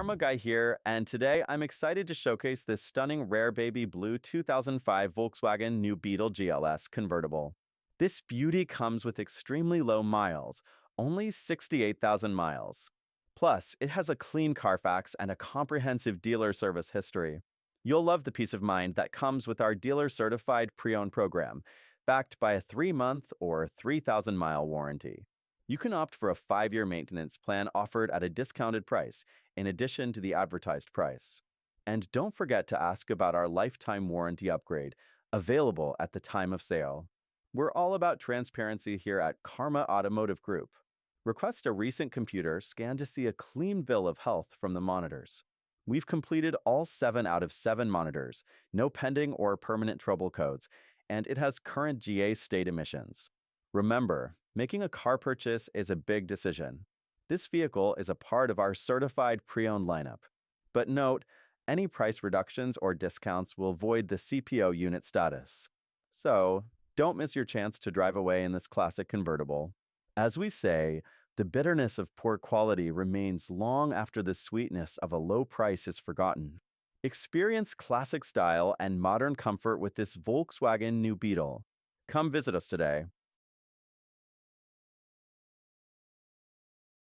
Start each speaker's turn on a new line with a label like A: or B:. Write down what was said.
A: Karma Guy here, and today I'm excited to showcase this stunning rare baby blue 2005 Volkswagen New Beetle GLS convertible. This beauty comes with extremely low miles, only 68,000 miles. Plus, it has a clean Carfax and a comprehensive dealer service history. You'll love the peace of mind that comes with our dealer-certified pre-owned program, backed by a 3-month or 3,000-mile warranty. You can opt for a 5-year maintenance plan offered at a discounted price, in addition to the advertised price. And don't forget to ask about our lifetime warranty upgrade, available at the time of sale. We're all about transparency here at Karma Automotive Group. Request a recent computer scan to see a clean bill of health from the monitors. We've completed all 7 out of 7 monitors, no pending or permanent trouble codes, and it has current GA state emissions. Remember, making a car purchase is a big decision. This vehicle is a part of our certified pre-owned lineup. But note, any price reductions or discounts will void the CPO unit status. So, don't miss your chance to drive away in this classic convertible. As we say, the bitterness of poor quality remains long after the sweetness of a low price is forgotten. Experience classic style and modern comfort with this Volkswagen New Beetle. Come visit us today.